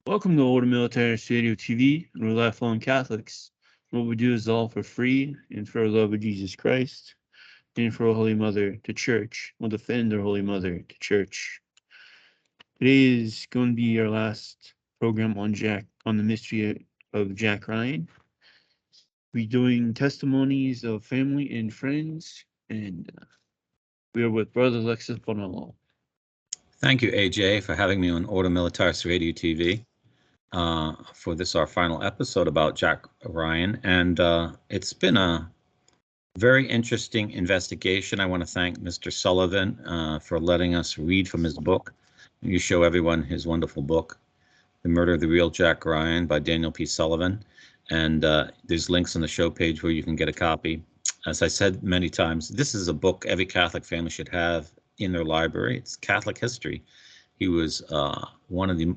Welcome to Older Military Radio TV. We're lifelong Catholics. What we do is all for free and for the love of Jesus Christ and for our Holy Mother, the Church. We'll defend our Holy Mother, the Church. Today is going to be our last program on the mystery of Jack Ryan. We're doing testimonies of family and friends, and we are with Brother Alexis Bonello. Thank you, AJ, for having me on Ordo Militaris Radio TV for this, our final episode about Jack Ryan. And it's been a very interesting investigation. I want to thank Mr. Sullivan for letting us read from his book. You show everyone his wonderful book, The Murder of the Real Jack Ryan by Daniel P. Sullivan. And there's links on the show page where you can get a copy. As I said many times, this is a book every Catholic family should have in their library. It's Catholic history. He was one of the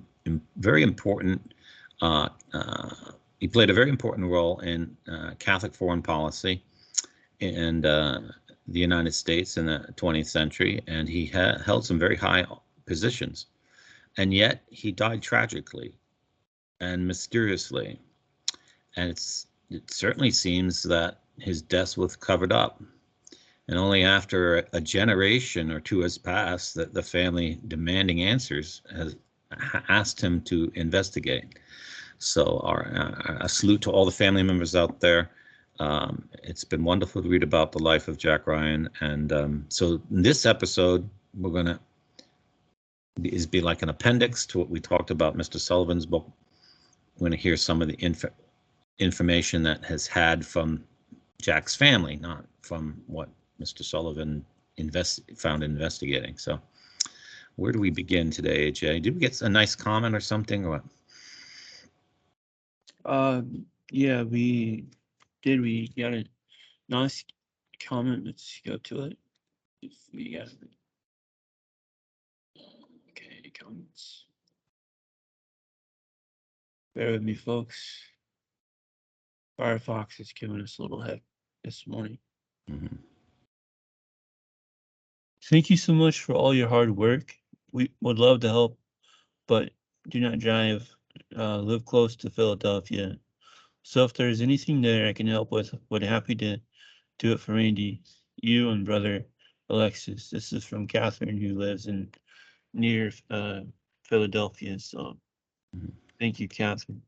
very important, he played a very important role in Catholic foreign policy in the United States in the 20th century, and he held some very high positions. And yet he died tragically and mysteriously. And it certainly seems that his death was covered up. And only after a generation or two has passed that the family, demanding answers, has asked him to investigate. So a salute to all the family members out there. It's been wonderful to read about the life of Jack Ryan. And so in this episode, we're going to be like an appendix to what we talked about Mr. Sullivan's book. We're going to hear some of the information that has had from Jack's family, not from what Mr. Sullivan found investigating. So where do we begin today, AJ? Did we get a nice comment or something, or what? Yeah, we did. We got a nice comment. Let's go to it. If we got it. Okay, comments. Bear with me, folks. Firefox is giving us a little heck this morning. Mm-hmm. Thank you so much for all your hard work. We would love to help, but do not drive. Live close to Philadelphia. So if there's anything there I can help with, would happy to do it for Randy, you and brother Alexis. This is from Catherine, who lives in near Philadelphia. So thank you, Catherine.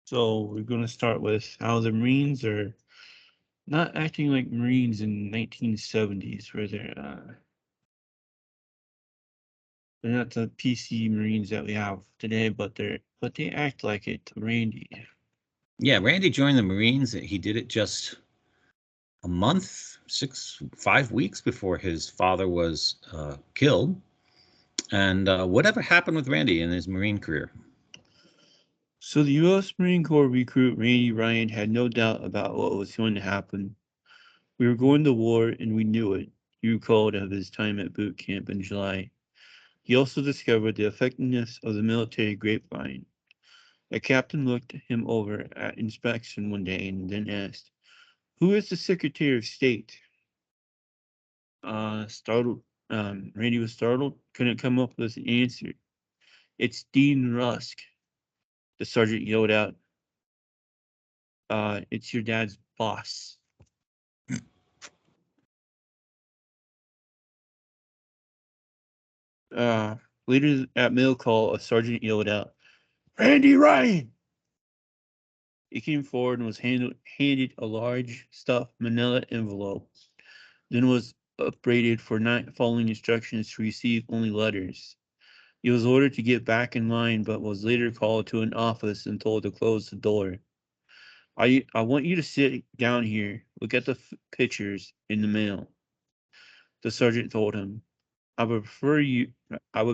So we're going to start with how the Marines are not acting like Marines in 1970s, where they're not the PC Marines that we have today, but they act like it to Randy. Yeah, Randy joined the Marines. He did it just a month, 5 weeks before his father was killed. And whatever happened with Randy in his Marine career? So the U.S. Marine Corps recruit Randy Ryan had no doubt about what was going to happen. We were going to war, and we knew it. He recalled of his time at boot camp in July. He also discovered the effectiveness of the military grapevine. A captain looked him over at inspection one day and then asked, "Who is the Secretary of State?" Startled, Randy was startled, couldn't come up with an answer. "It's Dean Rusk," the sergeant yelled out. It's your dad's boss." Later at mail call, a sergeant yelled out, "Randy Ryan!" He came forward and was handed a large stuffed manila envelope, then was upbraided for not following instructions to receive only letters. He was ordered to get back in line, but was later called to an office and told to close the door. I want you to sit down here. Look at the pictures in the mail," the sergeant told him. I would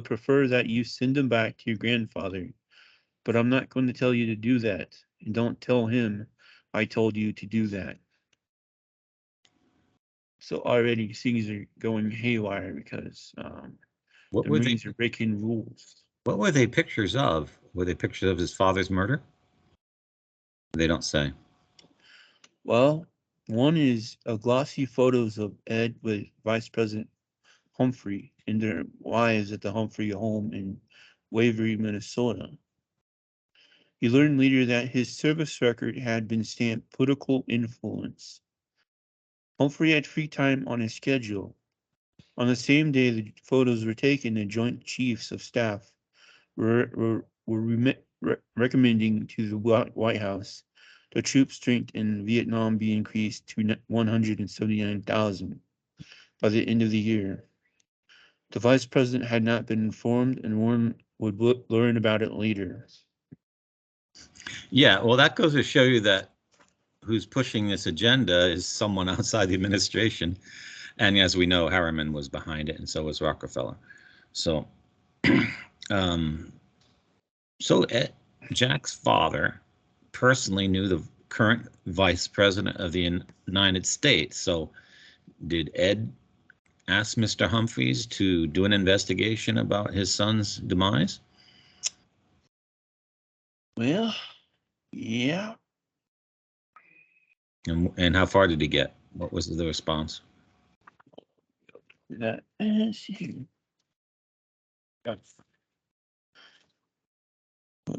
prefer that you send them back to your grandfather, but I'm not going to tell you to do that. And don't tell him I told you to do that." So already things are going haywire because What the were they? Marines are breaking rules. What were they pictures of? Were they pictures of his father's murder? They don't say. Well, One is a glossy photos of Ed with Vice President Humphrey and their wives at the Humphrey home in Waverly, Minnesota. He learned later that his service record had been stamped political influence. Humphrey had free time on his schedule. On the same day the photos were taken, the Joint Chiefs of Staff were recommending to the White House the troop strength in Vietnam be increased to 179,000 by the end of the year. The vice president had not been informed, and Warren would learn about it later. Yeah, well, that goes to show you that who's pushing this agenda is someone outside the administration. And as we know, Harriman was behind it, and so was Rockefeller. So, Jack's father personally knew the current vice president of the United States. So, did Ed ask Mr. Humphreys to do an investigation about his son's demise? Well, yeah. And how far did he get? What was the response? That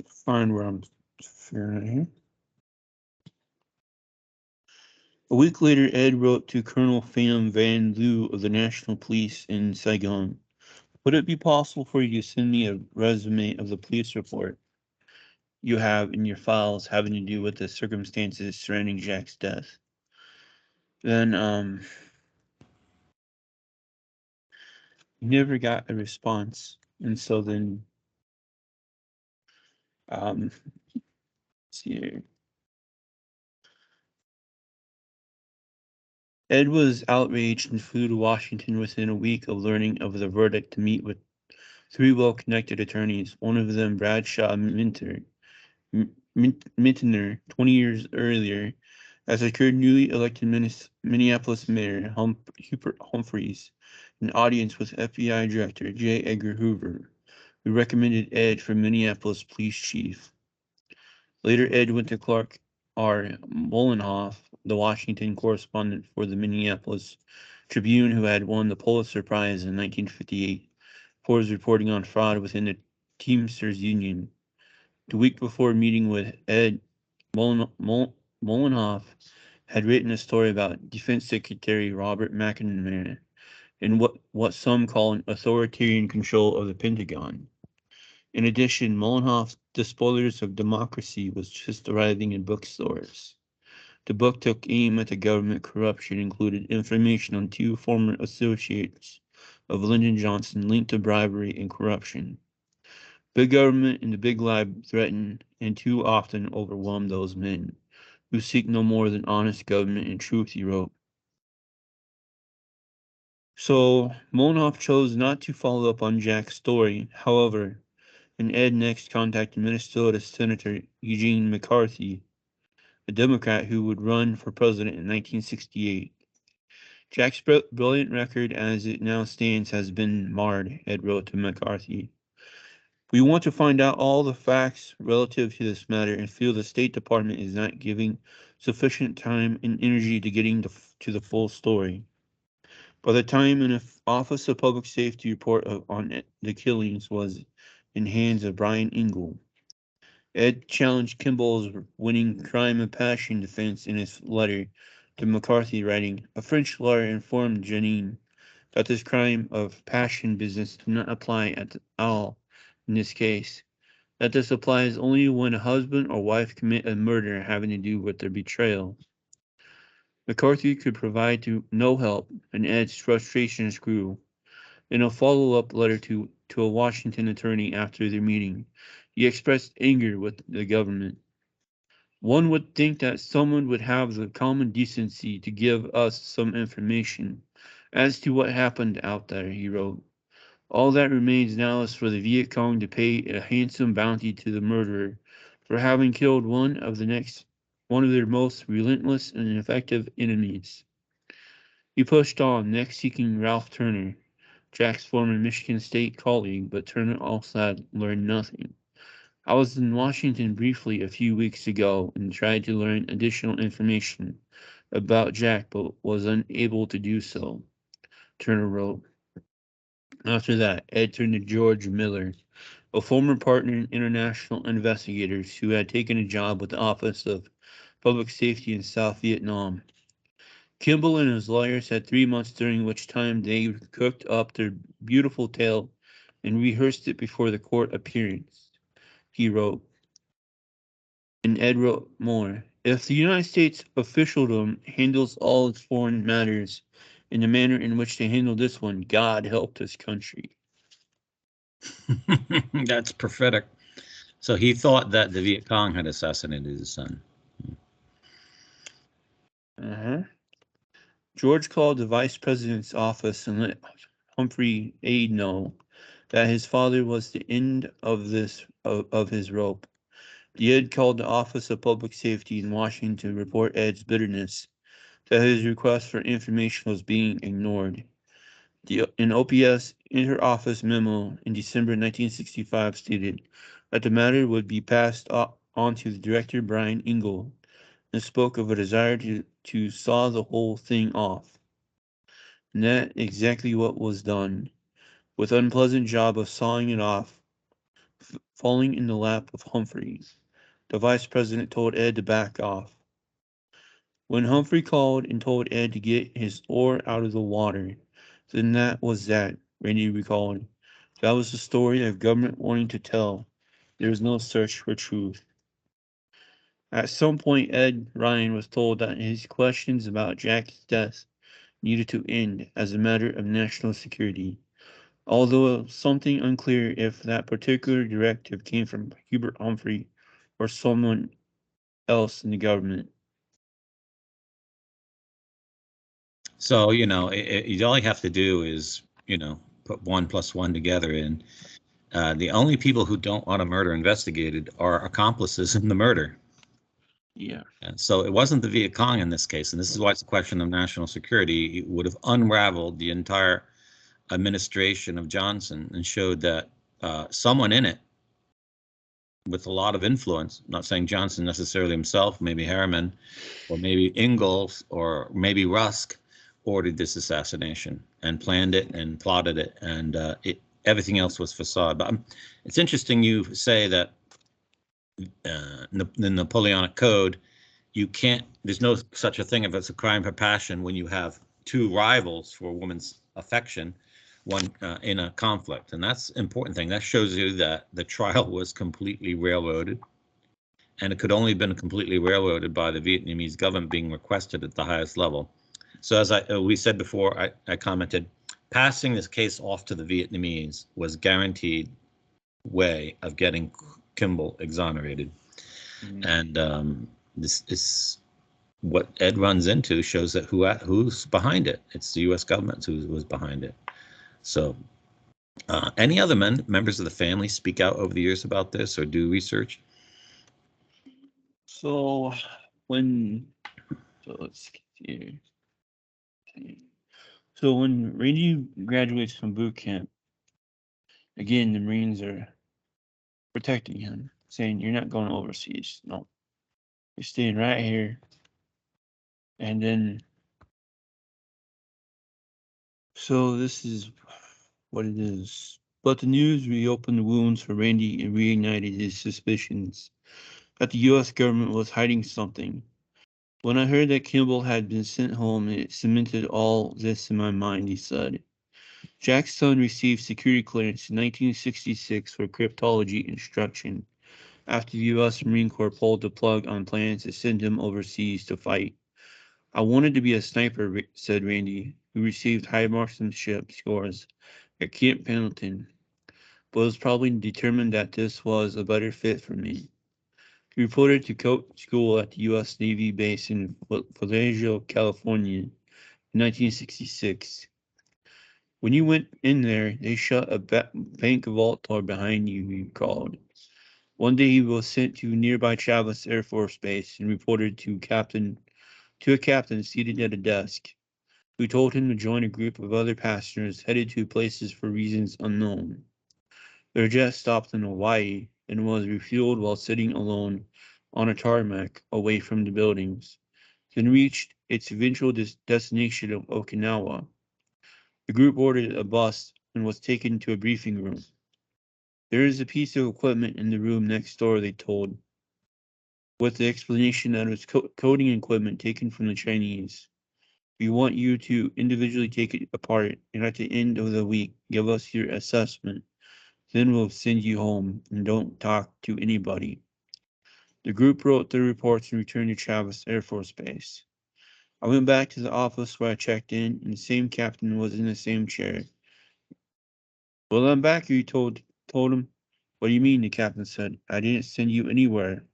find where I'm figuring here. A week later, Ed wrote to Colonel Pham Van Lieu of the National Police in Saigon. Would it be possible for you to send me a resume of the police report you have in your files having to do with the circumstances surrounding Jack's death? Then, never got a response. And so then, let's see here. Ed was outraged and flew to Washington within a week of learning of the verdict to meet with three well-connected attorneys, one of them Bradshaw Minter, Mintner, 20 years earlier, as secured newly elected Minneapolis Mayor Hubert Humphreys, an audience with FBI Director J. Edgar Hoover, who recommended Ed for Minneapolis Police Chief. Later, Ed went to Clark R. Mollenhoff, the Washington correspondent for the Minneapolis Tribune, who had won the Pulitzer Prize in 1958 for his reporting on fraud within the Teamsters Union. The week before meeting with Ed, Mollenhoff had written a story about Defense Secretary Robert McNamara and what some call an authoritarian control of the Pentagon. In addition, Mollenhoff's The Spoilers of Democracy was just arriving in bookstores. The book took aim at the government corruption, included information on two former associates of Lyndon Johnson linked to bribery and corruption. Big government and the big lab threaten and too often overwhelm those men who seek no more than honest government and truth, he wrote. So Mollenhoff chose not to follow up on Jack's story. However, and Ed next contacted Minnesota Senator Eugene McCarthy, a Democrat who would run for president in 1968. Jack's brilliant record as it now stands has been marred, Ed wrote to McCarthy. We want to find out all the facts relative to this matter and feel the State Department is not giving sufficient time and energy to getting to the full story. By the time an Office of Public Safety report on the killings was in hands of Brian Engel, Ed challenged Kimball's winning crime of passion defense in his letter to McCarthy, writing, "A French lawyer informed Janine that this crime of passion business did not apply at all in this case, that this applies only when a husband or wife commit a murder having to do with their betrayal." McCarthy could provide no help, and Ed's frustrations grew. In a follow-up letter to a Washington attorney after their meeting, he expressed anger with the government. "One would think that someone would have the common decency to give us some information as to what happened out there," he wrote. "All that remains now is for the Viet Cong to pay a handsome bounty to the murderer for having killed one of their most relentless and effective enemies." He pushed on, next seeking Ralph Turner, Jack's former Michigan State colleague, but Turner also had learned nothing. "I was in Washington briefly a few weeks ago and tried to learn additional information about Jack, but was unable to do so, Turner wrote. After that, Ed turned to George Miller, a former partner in international investigators who had taken a job with the Office of Public Safety in South Vietnam. Kimball and his lawyers had 3 months during which time they cooked up their beautiful tale and rehearsed it before the court appearance. He wrote, and Ed wrote more. If the United States officialdom handles all its foreign matters in the manner in which they handle this one, God help this country. That's prophetic. So he thought that the Viet Cong had assassinated his son. George called the vice president's office and let Humphrey Ade know that his father was the end of his rope. The Ed called the Office of Public Safety in Washington to report Ed's bitterness that his request for information was being ignored. An OPS inter-office memo in December 1965 stated that the matter would be passed on to the director Brian Ingle and spoke of a desire to saw the whole thing off. And that exactly what was done, with unpleasant job of sawing it off, falling in the lap of Humphrey. The vice president told Ed to back off. When Humphrey called and told Ed to get his oar out of the water, then that was that, Randy recalled. That was the story of government wanting to tell. There was no search for truth. At some point, Ed Ryan was told that his questions about Jack's death needed to end as a matter of national security, although something unclear if that particular directive came from Hubert Humphrey or someone else in the government. So, all you have to do is, put 1 + 1 together. And the only people who don't want a murder investigated are accomplices in the murder. Yeah. And so it wasn't the Viet Cong in this case. And this is why it's a question of national security. It would have unraveled the entire administration of Johnson and showed that someone in it with a lot of influence, not saying Johnson necessarily himself, maybe Harriman, or maybe Ingalls, or maybe Rusk, ordered this assassination and planned it and plotted it, and everything else was facade. But it's interesting you say that the Napoleonic Code, there's no such a thing if it's a crime for passion when you have two rivals for a woman's affection, one in a conflict. And that's an important thing. That shows you that the trial was completely railroaded, and it could only have been completely railroaded by the Vietnamese government being requested at the highest level. So as we said before, I commented, passing this case off to the Vietnamese was guaranteed way of getting Kimball exonerated. Mm-hmm. And this is what Ed runs into, shows that who's behind it. It's the U.S. government who was behind it. So any other members of the family speak out over the years about this or do research? So let's see. So when Randy graduates from boot camp, again, the Marines are protecting him, saying, you're not going overseas. No, you're staying right here. And then, so this is what it is. But the news reopened the wounds for Randy and reignited his suspicions that the U.S. government was hiding something. When I heard that Kimball had been sent home, it cemented all this in my mind, he said. Jack's son received security clearance in 1966 for cryptology instruction after the U.S. Marine Corps pulled the plug on plans to send him overseas to fight. I wanted to be a sniper, said Randy, who received high marksmanship scores at Camp Pendleton, but was probably determined that this was a better fit for me. He reported to coach school at the U.S. Navy base in Vallejo, California in 1966. When you went in there, they shut a bank vault door behind you, he recalled. One day he was sent to nearby Chavez Air Force Base and reported to a captain seated at a desk, who told him to join a group of other passengers headed to places for reasons unknown. Their jet stopped in Hawaii and was refueled while sitting alone on a tarmac away from the buildings. then reached its eventual destination of Okinawa. The group boarded a bus and was taken to a briefing room. There is a piece of equipment in the room next door, they told, with the explanation that it was coding equipment taken from the Chinese. We want you to individually take it apart, and at the end of the week, give us your assessment. Then we'll send you home, and don't talk to anybody. The group wrote their reports and returned to Travis Air Force Base. I went back to the office where I checked in, and the same captain was in the same chair. Well, I'm back, you told him. What do you mean? The captain said. I didn't send you anywhere.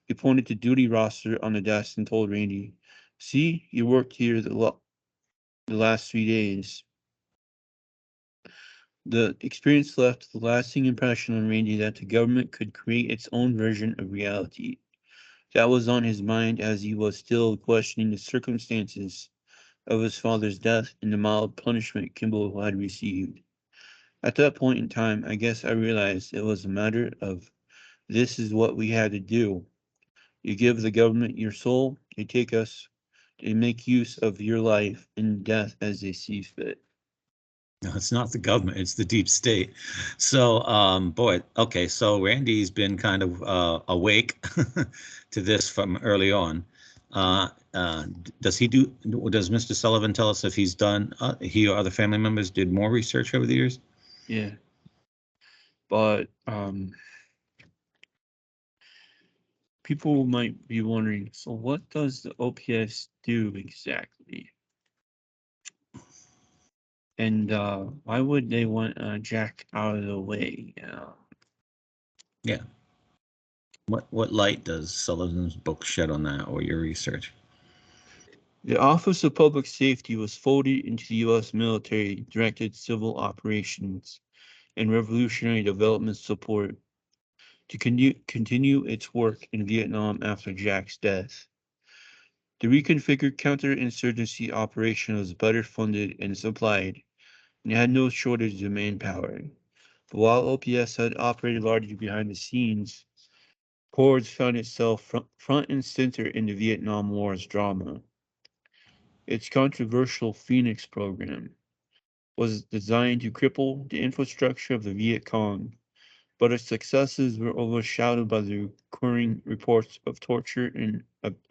He pointed to duty roster on the desk and told Randy, see, you worked here the last 3 days. The experience left the lasting impression on Randy that the government could create its own version of reality. That was on his mind as he was still questioning the circumstances of his father's death and the mild punishment Kimball had received. At that point in time, I guess I realized it was a matter of this is what we had to do. You give the government your soul, they take us, they make use of your life and death as they see fit. No, it's not the government, it's the deep state. So, boy, okay, so Randy's been kind of awake to this from early on. Does Mr. Sullivan tell us if he's done, he or other family members did more research over the years? Yeah. But people might be wondering, so what does the OPS do exactly? And why would they want Jack out of the way? Yeah. What light does Sullivan's book shed on that, or your research? The Office of Public Safety was folded into the U.S. military, directed civil operations and revolutionary development support to continue its work in Vietnam after Jack's death. The reconfigured counterinsurgency operation was better funded and supplied, and had no shortage of manpower. But while OPS had operated largely behind the scenes, Cords found itself front and center in the Vietnam War's drama. Its controversial Phoenix program was designed to cripple the infrastructure of the Viet Cong, but its successes were overshadowed by the recurring reports of torture and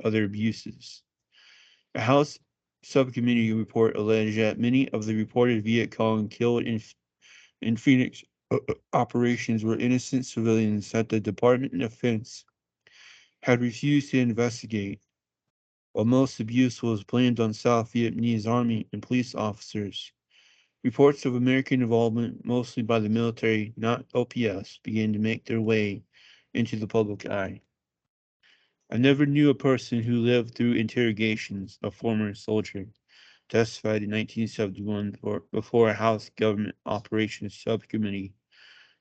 other abuses. A House subcommittee report alleged that many of the reported Viet Cong killed in Phoenix operations were innocent civilians that the Department of Defense had refused to investigate, while most abuse was blamed on South Vietnamese army and police officers. Reports of American involvement, mostly by the military, not OPS, began to make their way into the public eye. I never knew a person who lived through interrogations, a former soldier testified in 1971 before a House Government Operations Subcommittee.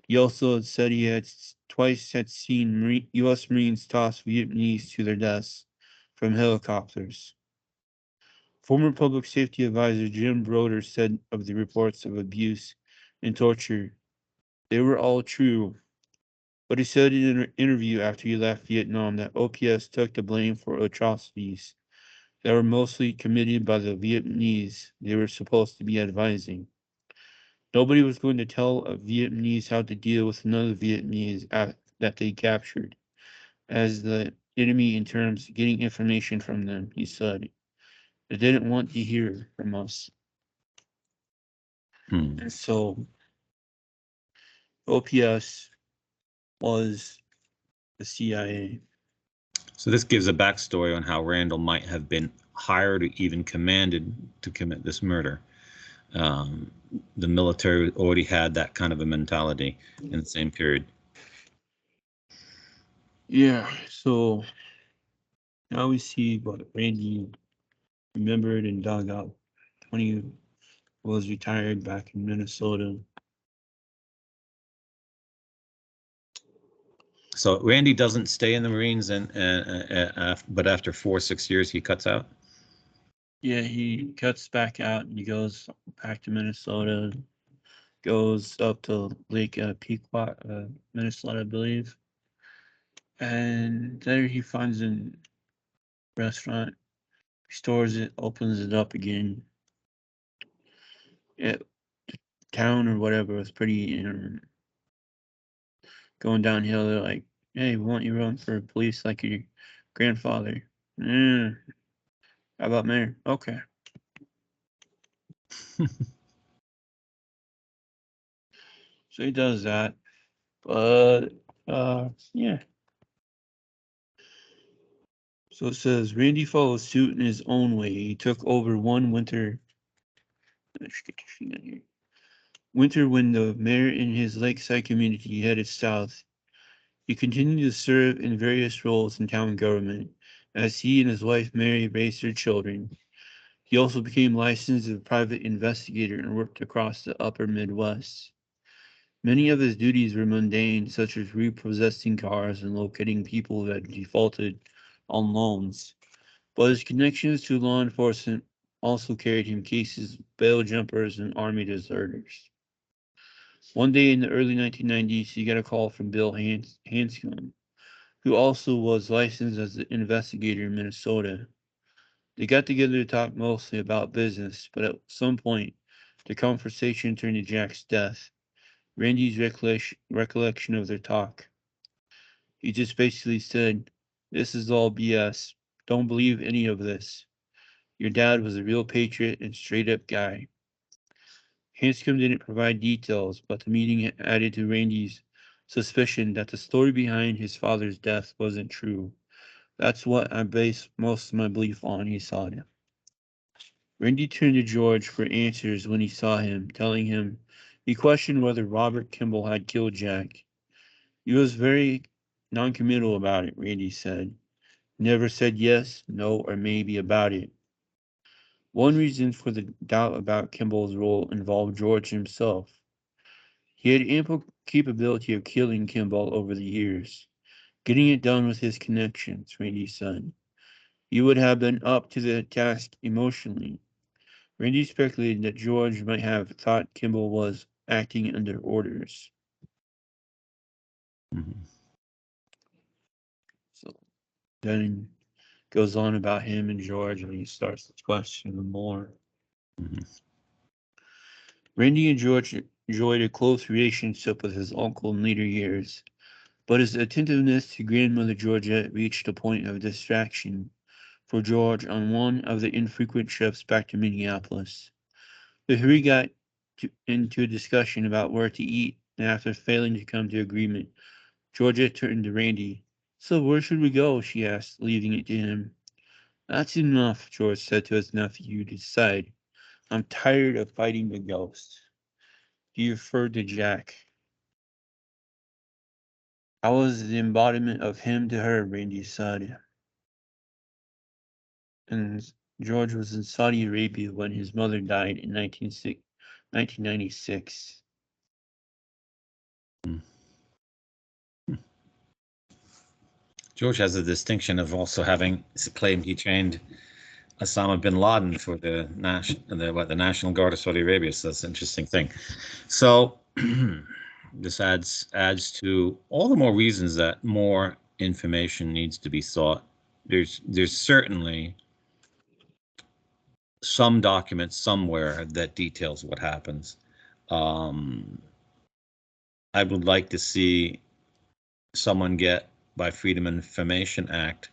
He also said he had twice had seen U.S. Marines toss Vietnamese to their deaths from helicopters. Former Public Safety Advisor Jim Broder said of the reports of abuse and torture, they were all true. But he said in an interview after he left Vietnam that OPS took the blame for atrocities that were mostly committed by the Vietnamese they were supposed to be advising. Nobody was going to tell a Vietnamese how to deal with another Vietnamese that they captured as the enemy in terms of getting information from them, he said. They didn't want to hear from us. And so OPS was the CIA. So this gives a backstory on how Randall might have been hired or even commanded to commit this murder. The military already had that kind of a mentality in the same period. Yeah, so now we see what Randy remembered and dug up when he was retired back in Minnesota. So Randy doesn't stay in the Marines, but after 6 years he cuts out. Yeah, he cuts back out and he goes back to Minnesota, goes up to Lake Pequot, Minnesota, I believe. And there he finds a restaurant restores it, opens it up again. The town or whatever was pretty going downhill. They're like, "Hey, we want you to run for police like your grandfather." How about mayor? Okay. So he does that. But yeah. So it says Randy followed suit in his own way. He took over one winter. Let's get your thing in here. Winter when the mayor in his lakeside community headed south. He continued to serve in various roles in town government as he and his wife Mary raised their children. He also became licensed as a private investigator and worked across the upper Midwest. Many of his duties were mundane, such as repossessing cars and locating people who had defaulted on loans. But his connections to law enforcement also carried him cases of bail jumpers and army deserters. One day in the early 1990s, he got a call from Bill Hanscom, who also was licensed as an investigator in Minnesota. They got together to talk mostly about business, but at some point, the conversation turned to Jack's death. Randy's recollection of their talk. He just basically said, "This is all BS. Don't believe any of this. Your dad was a real patriot and straight up guy." Hanscom didn't provide details, but the meeting added to Randy's suspicion that the story behind his father's death wasn't true. "That's what I base most of my belief on," he said. Randy turned to George for answers when he saw him, telling him he questioned whether Robert Kimball had killed Jack. He was very noncommittal about it, Randy said. Never said yes, no, or maybe about it. One reason for the doubt about Kimball's role involved George himself. He had ample capability of killing Kimball over the years, getting it done with his connections, Randy said. He would have been up to the task emotionally. Randy speculated that George might have thought Kimball was acting under orders. Mhm. So then goes on about him and George, and he starts to question him more. Mhm. Randy and George enjoyed a close relationship with his uncle in later years, but his attentiveness to grandmother Georgette reached a point of distraction for George on one of the infrequent trips back to Minneapolis. The three got into a discussion about where to eat, and after failing to come to agreement, Georgette turned to Randy. "So where should we go?" she asked, leaving it to him. "That's enough," George said to his nephew to decide. "I'm tired of fighting the ghost." He referred to Jack. "I was the embodiment of him to her," Randy said. And George was in Saudi Arabia when his mother died in 1996. George has the distinction of also having claimed he trained Osama bin Laden for the National Guard of Saudi Arabia. So that's an interesting thing. So this adds to all the more reasons that more information needs to be sought. There's certainly some document somewhere that details what happens. I would like to see someone get, by Freedom of Information Act,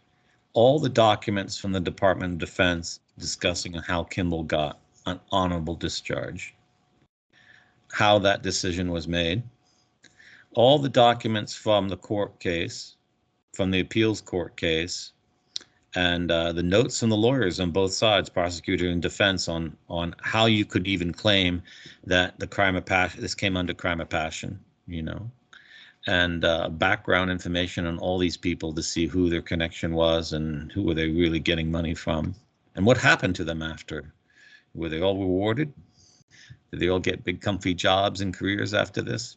all the documents from the Department of Defense discussing how Kimball got an honorable discharge, how that decision was made, all the documents from the court case, from the appeals court case, and the notes from the lawyers on both sides, prosecutor and defense, on how you could even claim that the crime of passion, this came under crime of passion, and background information on all these people to see who their connection was and who were they really getting money from, and what happened to them after. Were they all rewarded? Did they all get big comfy jobs and careers after this?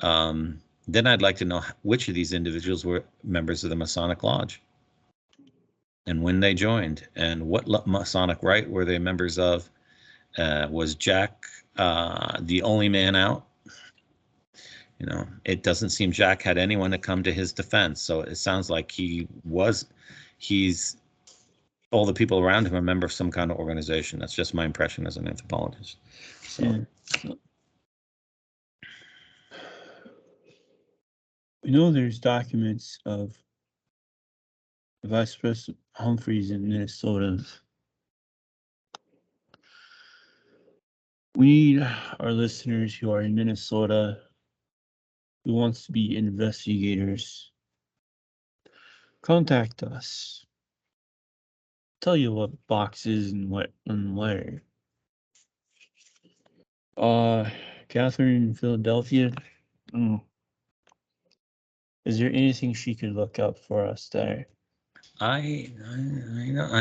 Then I'd like to know which of these individuals were members of the Masonic Lodge and when they joined, and what Masonic rite were they members of. Was Jack the only man out? It doesn't seem Jack had anyone to come to his defense. So it sounds like he's all the people around him are a member of some kind of organization. That's just my impression as an anthropologist. So. Yeah. So, we know there's documents of Vice President Humphreys in Minnesota. We need our listeners who are in Minnesota who wants to be investigators. Contact us. Tell you what boxes and what and where. Catherine in Philadelphia. Is there anything she could look up for us there? I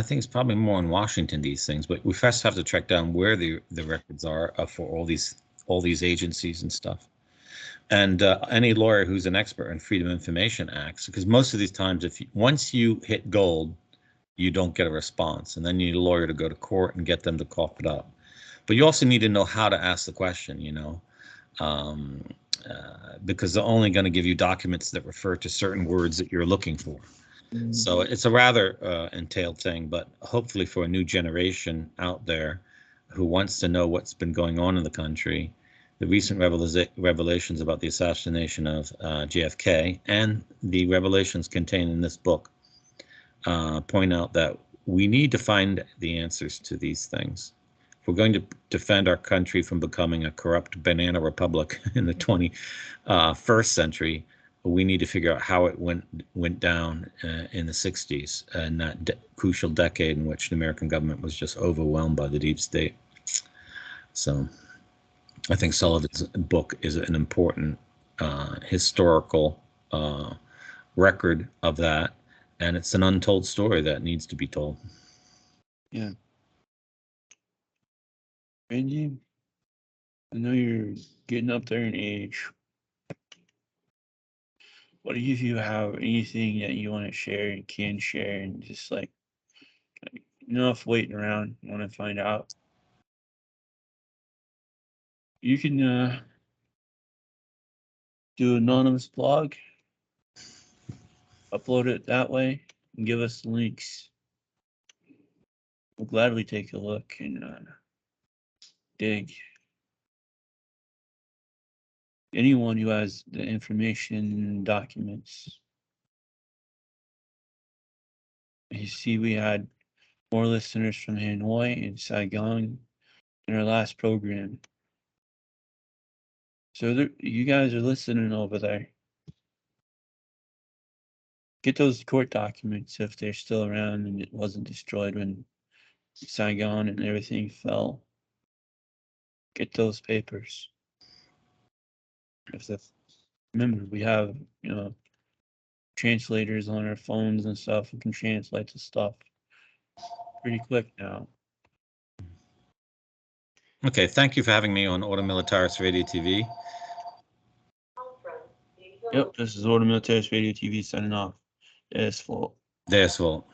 think it's probably more in Washington, these things, but we first have to track down where the records are for all these agencies and stuff. And any lawyer who's an expert in Freedom of Information Acts, because most of these times, once you hit gold, you don't get a response, and then you need a lawyer to go to court and get them to cough it up. But you also need to know how to ask the question, because they're only going to give you documents that refer to certain words that you're looking for. So it's a rather entailed thing, but hopefully for a new generation out there who wants to know what's been going on in the country, the recent revelations about the assassination of JFK and the revelations contained in this book point out that we need to find the answers to these things. If we're going to defend our country from becoming a corrupt banana republic in the 21st century, we need to figure out how it went down in the 60s, and that crucial decade in which the American government was just overwhelmed by the deep state. So I think Sullivan's book is an important historical record of that, and it's an untold story that needs to be told. Yeah. Randy, I know you're getting up there in age. What do you have anything that you want to share and can share, and just like enough waiting around, want to find out? You can do an anonymous blog, upload it that way, and give us the links. We'll gladly take a look and dig. Anyone who has the information and documents. You see, we had more listeners from Hanoi and Saigon in our last program. So you guys are listening over there. Get those court documents if they're still around and it wasn't destroyed when Saigon and everything fell. Get those papers. Remember, we have, translators on our phones and stuff who can translate the stuff pretty quick now. Okay, thank you for having me on Ordo Militaris Radio TV. Yep, this is Ordo Militaris Radio TV signing off. There's Volt. There's Volt.